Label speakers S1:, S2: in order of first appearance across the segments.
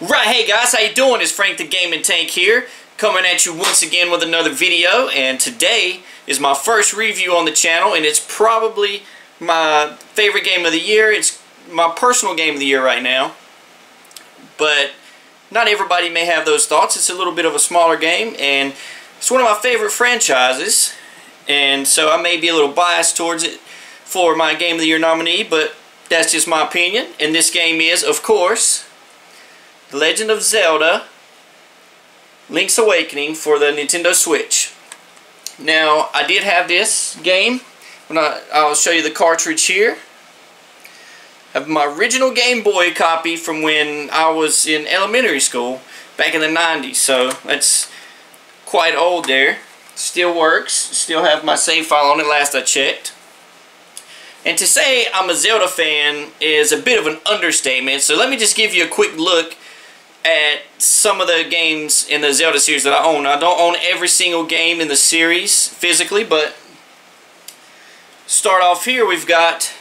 S1: Right, hey guys, how you doing? It's Frank the Gaming Tank here, coming at you once again with another video, and today is my first review on the channel, and it's probably my favorite game of the year. It's my personal game of the year right now, but not everybody may have those thoughts. It's a little bit of a smaller game, and it's one of my favorite franchises, and so I may be a little biased towards it for my Game of the Year nominee, but that's just my opinion. And this game is, of course, The Legend of Zelda Link's Awakening for the Nintendo Switch. Now, I did have this game. I'll show you the cartridge here. I have my original Game Boy copy from when I was in elementary school back in the 90s, so that's quite old there. Still works. Still have my save file on it last I checked. And to say I'm a Zelda fan is a bit of an understatement, so let me just give you a quick look at some of the games in the Zelda series that I own. I don't own every single game in the series physically, but start off here, we've got,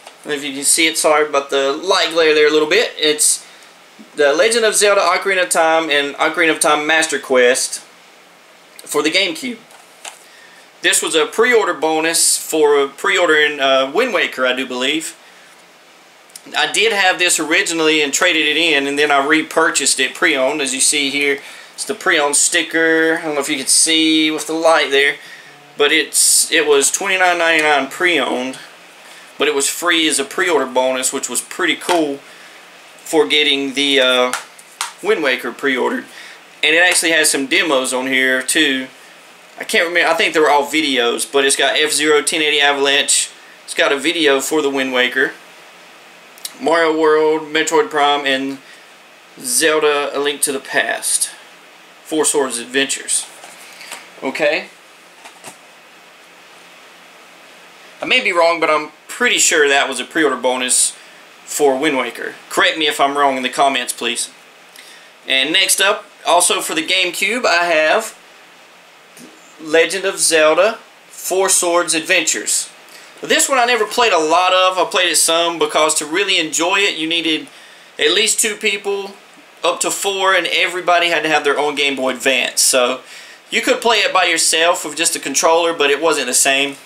S1: I don't know if you can see it, sorry about the light glare there a little bit. It's The Legend of Zelda Ocarina of Time and Ocarina of Time Master Quest for the GameCube. This was a pre-order bonus for pre-ordering Wind Waker, I do believe. I did have this originally and traded it in, and then I repurchased it pre-owned. As you see here, it's the pre-owned sticker. I don't know if you can see with the light there, but it was $29.99 pre-owned, but it was free as a pre-order bonus, which was pretty cool for getting the Wind Waker pre-ordered. And it actually has some demos on here too. I can't remember, I think they were all videos, but it's got F-Zero, 1080 Avalanche. It's got a video for the Wind Waker, Mario World, Metroid Prime, and Zelda A Link to the Past. Four Swords Adventures. Okay. I may be wrong, but I'm pretty sure that was a pre-order bonus for Wind Waker. Correct me if I'm wrong in the comments, please. And next up, also for the GameCube, I have Legend of Zelda Four Swords Adventures. This one I never played a lot of. I played it some because to really enjoy it you needed at least 2 people, up to 4, and everybody had to have their own Game Boy Advance. So you could play it by yourself with just a controller, but it wasn't the same.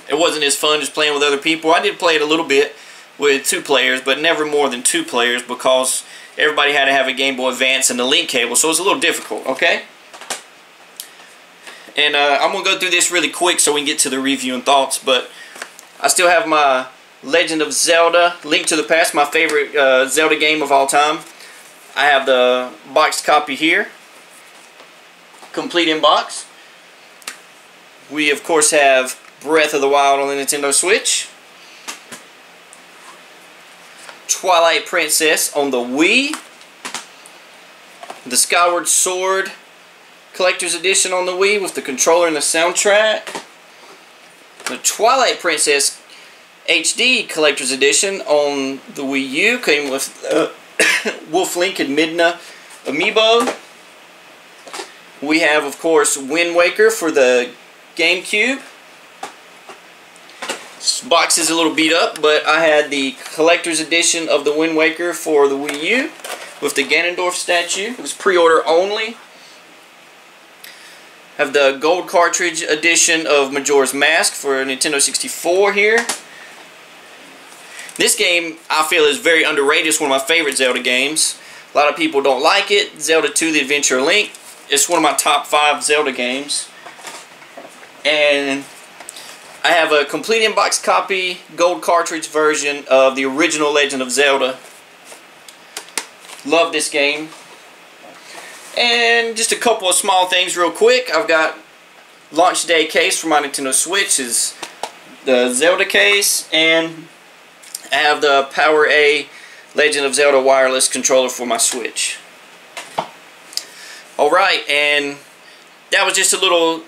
S1: It wasn't as fun as playing with other people. I did play it a little bit with 2 players, but never more than 2 players because everybody had to have a Game Boy Advance and the link cable, so it was a little difficult, okay? And I'm going to go through this really quick so we can get to the review and thoughts, but I still have my Legend of Zelda Link to the Past, my favorite Zelda game of all time. I have the boxed copy here, complete in box. We of course have Breath of the Wild on the Nintendo Switch, Twilight Princess on the Wii, the Skyward Sword Collector's Edition on the Wii with the controller and the soundtrack, the Twilight Princess HD Collector's Edition on the Wii U, came with Wolf Link and Midna amiibo. We have of course Wind Waker for the GameCube. This box is a little beat up, but I had the Collector's Edition of the Wind Waker for the Wii U with the Ganondorf statue. It was pre-order only. Have the gold cartridge edition of Majora's Mask for Nintendo 64 here. This game I feel is very underrated. It's one of my favorite Zelda games. A lot of people don't like it. Zelda 2: The Adventure of Link. It's one of my top 5 Zelda games. And I have a complete in-box copy, gold cartridge version of the original Legend of Zelda. Love this game. And just a couple of small things real quick. I've got launch day case for my Nintendo Switch, is the Zelda case, and I have the Power A Legend of Zelda wireless controller for my Switch. Alright, and that was just a little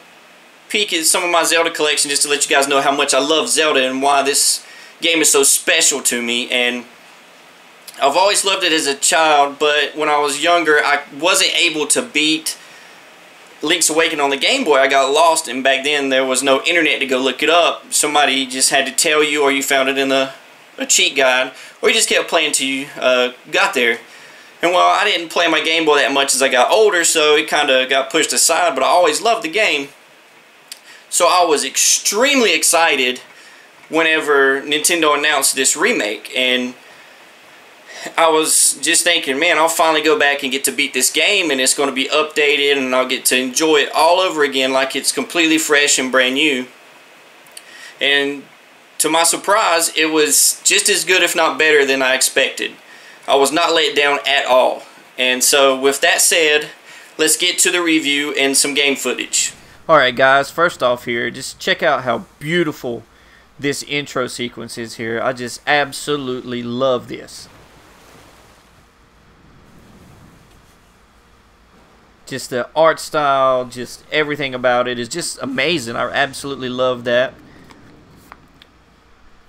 S1: peek at some of my Zelda collection, just to let you guys know how much I love Zelda and why this game is so special to me. And I've always loved it as a child, but when I was younger, I wasn't able to beat Link's Awakening on the Game Boy. I got lost, and back then there was no internet to go look it up. Somebody just had to tell you, or you found it in a cheat guide, or you just kept playing till you got there. And while I didn't play my Game Boy that much as I got older, so it kind of got pushed aside, but I always loved the game. So I was extremely excited whenever Nintendo announced this remake, and I was just thinking, man, I'll finally go back and get to beat this game, and it's going to be updated, and I'll get to enjoy it all over again like it's completely fresh and brand new. And to my surprise, it was just as good, if not better, than I expected. I was not let down at all. And so with that said, let's get to the review and some game footage. Alright guys, first off here, just check out how beautiful this intro sequence is here. I just absolutely love this. Just the art style, just everything about it is just amazing. I absolutely love that.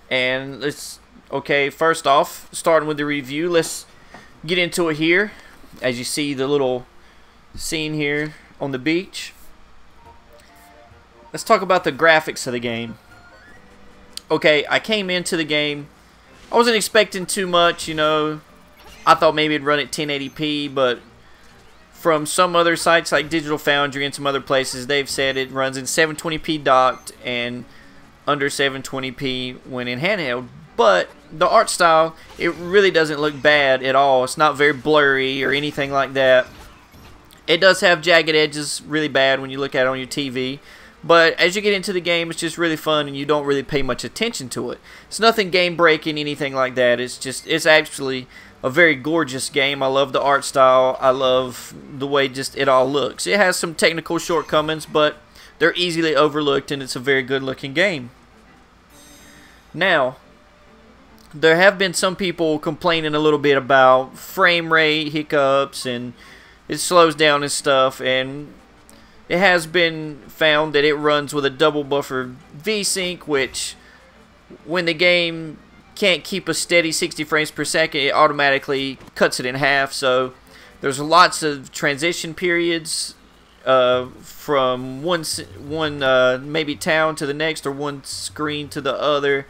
S1: And let's, okay, first off, starting with the review, let's get into it here. As you see the little scene here on the beach. Let's talk about the graphics of the game. Okay, I came into the game, I wasn't expecting too much, you know. I thought maybe it'd run at 1080p, but from some other sites like Digital Foundry and some other places, they've said it runs in 720p docked and under 720p when in handheld. But the art style, it really doesn't look bad at all. It's not very blurry or anything like that. It does have jagged edges really bad when you look at it on your TV. But as you get into the game, it's just really fun and you don't really pay much attention to it. It's nothing game breaking, anything like that. It's actually a very gorgeous game. I love the art style. I love the way just it all looks. It has some technical shortcomings, but they're easily overlooked, and it's a very good looking game. Now, there have been some people complaining a little bit about frame rate hiccups and it slows down and stuff, and it has been found that it runs with a double buffer VSync, which when the game can't keep a steady 60 frames per second, it automatically cuts it in half. So there's lots of transition periods from one maybe town to the next, or one screen to the other,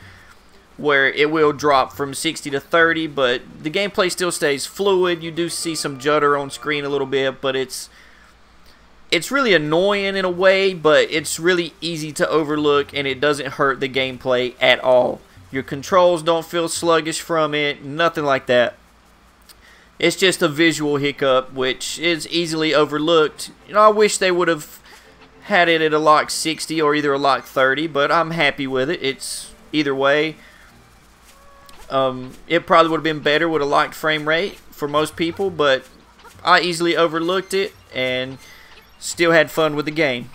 S1: where it will drop from 60 to 30, but the gameplay still stays fluid. You do see some judder on screen a little bit, but it's really annoying in a way, but it's really easy to overlook, and it doesn't hurt the gameplay at all. Your controls don't feel sluggish from it, nothing like that. It's just a visual hiccup, which is easily overlooked. You know, I wish they would have had it at a lock 60 or either a lock 30, but I'm happy with it. It's either way. It probably would have been better with a locked frame rate for most people, but I easily overlooked it and still had fun with the game.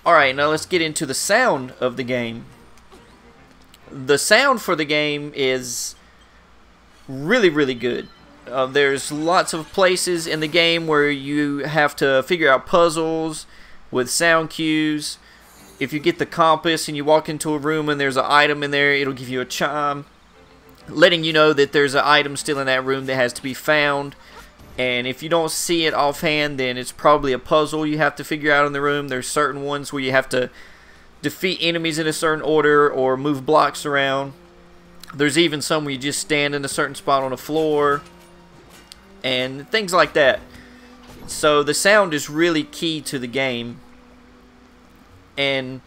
S1: Alright, now let's get into the sound of the game. The sound for the game is really good. There's lots of places in the game where you have to figure out puzzles with sound cues. If you get the compass and you walk into a room and there's an item in there, it'll give you a chime letting you know that there's an item still in that room that has to be found. And if you don't see it offhand, then it's probably a puzzle you have to figure out in the room. There's certain ones where you have to defeat enemies in a certain order or move blocks around. There's even some where you just stand in a certain spot on the floor and things like that. So the sound is really key to the game. And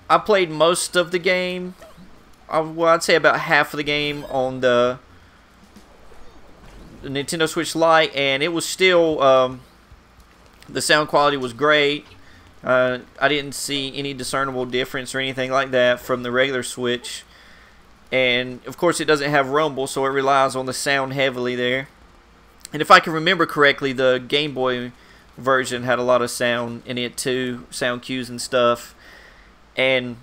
S1: I played most of the game, well, I'd say about half of the game on the Nintendo Switch Lite, and it was still, the sound quality was great. I didn't see any discernible difference or anything like that from the regular Switch. And of course it doesn't have rumble, so it relies on the sound heavily there. And if I can remember correctly, the Game Boy version had a lot of sound in it too, sound cues and stuff. And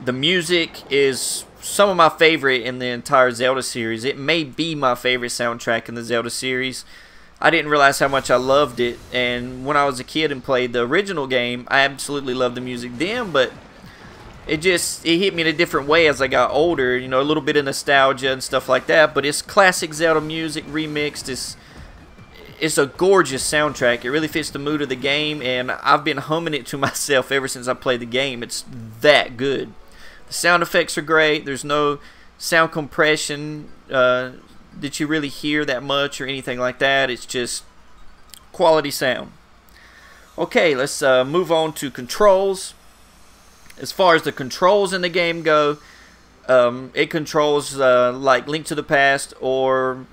S1: the music is some of my favorite in the entire Zelda series. It may be my favorite soundtrack in the Zelda series. I didn't realize how much I loved it, and when I was a kid and played the original game, I absolutely loved the music then, but it hit me in a different way as I got older, you know, a little bit of nostalgia and stuff like that. But it's classic Zelda music remixed. It's a gorgeous soundtrack. It really fits the mood of the game, and I've been humming it to myself ever since I played the game. It's that good. The sound effects are great. There's no sound compression that you really hear that much or anything like that. It's just quality sound. Okay, let's move on to controls. As far as the controls in the game go, it controls like Link to the Past or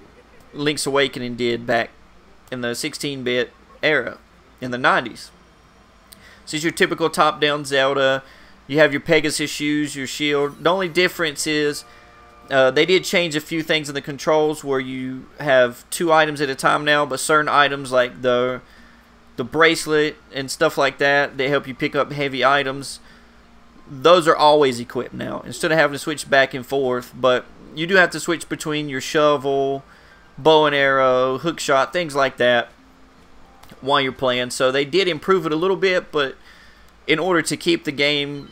S1: Link's Awakening did back in the 16-bit era in the 90s. This is your typical top-down Zelda. You have your Pegasus shoes, your shield. The only difference is they did change a few things in the controls where you have 2 items at a time now, but certain items like the bracelet and stuff like that, they help you pick up heavy items. Those are always equipped now instead of having to switch back and forth. But you do have to switch between your shovel, bow and arrow, hook shot, things like that while you're playing. So they did improve it a little bit, but in order to keep the game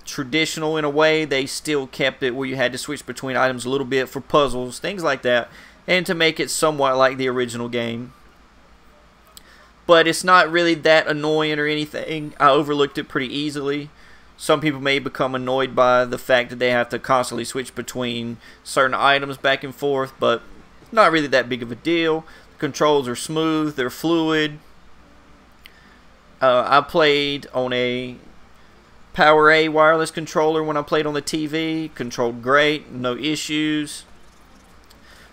S1: traditional in a way, they still kept it where you had to switch between items a little bit for puzzles, things like that, and to make it somewhat like the original game. But it's not really that annoying or anything. I overlooked it pretty easily. Some people may become annoyed by the fact that they have to constantly switch between certain items back and forth, but not really that big of a deal. The controls are smooth, they're fluid. I played on a Power A wireless controller when I played on the TV. Controlled great, no issues.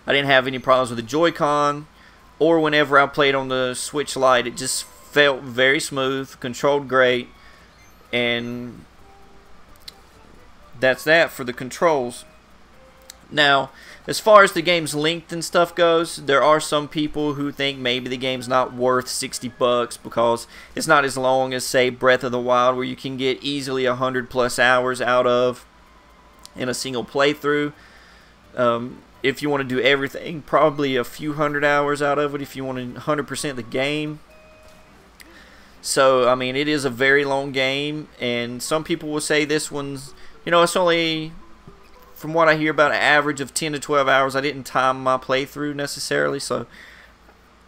S1: I didn't have any problems with the Joy-Con, or whenever I played on the Switch Lite. It just felt very smooth, controlled great, and that's that for the controls. Now, as far as the game's length and stuff goes, there are some people who think maybe the game's not worth $60 because it's not as long as, say, Breath of the Wild, where you can get easily 100+ hours out of in a single playthrough. If you want to do everything, probably a few hundred hours out of it if you want to 100% the game. So, I mean, it is a very long game, and some people will say this one's, you know, it's only, from what I hear, about an average of 10 to 12 hours. I didn't time my playthrough necessarily, so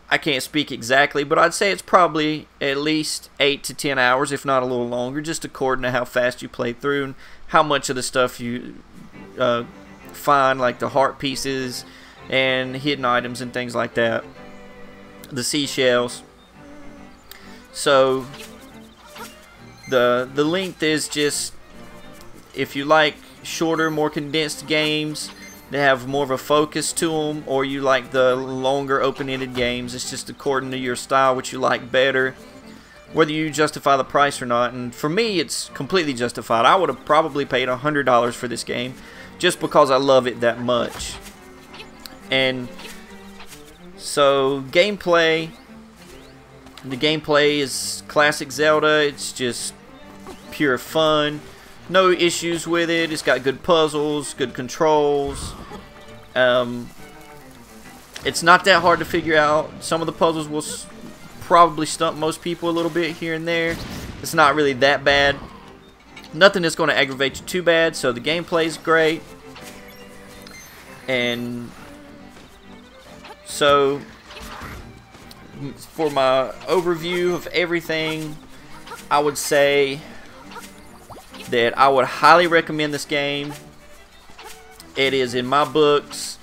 S1: I can't speak exactly, but I'd say it's probably at least 8 to 10 hours, if not a little longer, just according to how fast you play through and how much of the stuff you find, like the heart pieces and hidden items and things like that, the seashells. So the length is just, if you like shorter, more condensed games that have more of a focus to them, or you like the longer open-ended games, it's just according to your style, what you like better, whether you justify the price or not. And for me, it's completely justified. I would have probably paid $100 for this game just because I love it that much. And so gameplay, the gameplay is classic Zelda. It's just pure fun. No issues with it. It's got good puzzles, good controls. It's not that hard to figure out. Some of the puzzles will probably stump most people a little bit here and there. It's not really that bad. Nothing that's going to aggravate you too bad. So the gameplay is great. And so for my overview of everything, I would say that I would highly recommend this game. It is, in my books,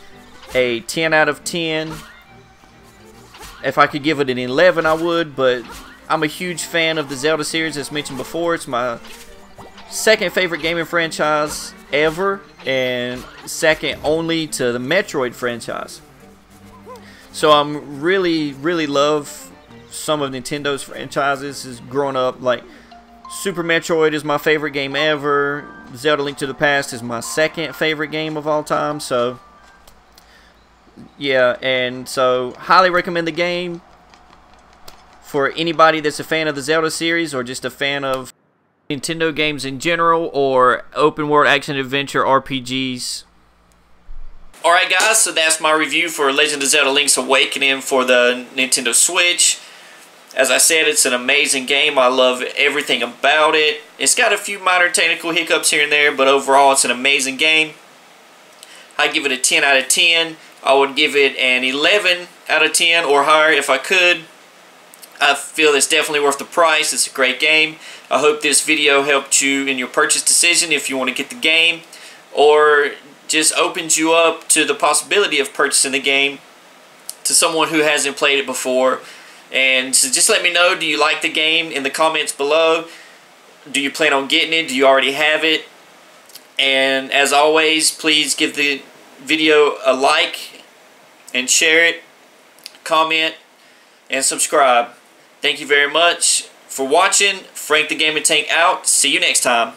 S1: a 10 out of 10. If I could give it an 11, I would, but I'm a huge fan of the Zelda series, as mentioned before. It's my second favorite gaming franchise ever, and second only to the Metroid franchise. So I'm really love some of Nintendo's franchises. Is growing up, like Super Metroid is my favorite game ever. Zelda Link to the Past is my second favorite game of all time. So yeah, and so highly recommend the game for anybody that's a fan of the Zelda series, or just a fan of Nintendo games in general, or open world action adventure RPGs. Alright guys, so that's my review for Legend of Zelda Link's Awakening for the Nintendo Switch. As I said, it's an amazing game. I love everything about it. It's got a few minor technical hiccups here and there, but overall it's an amazing game. I give it a 10 out of 10. I would give it an 11 out of 10 or higher if I could. I feel it's definitely worth the price. It's a great game. I hope this video helped you in your purchase decision if you want to get the game, or just opens you up to the possibility of purchasing the game to someone who hasn't played it before. And so just let me know, do you like the game in the comments below? Do you plan on getting it? Do you already have it? And as always, please give the video a like and share it, comment, and subscribe. Thank you very much for watching. Frank the Gaming Tank out. See you next time.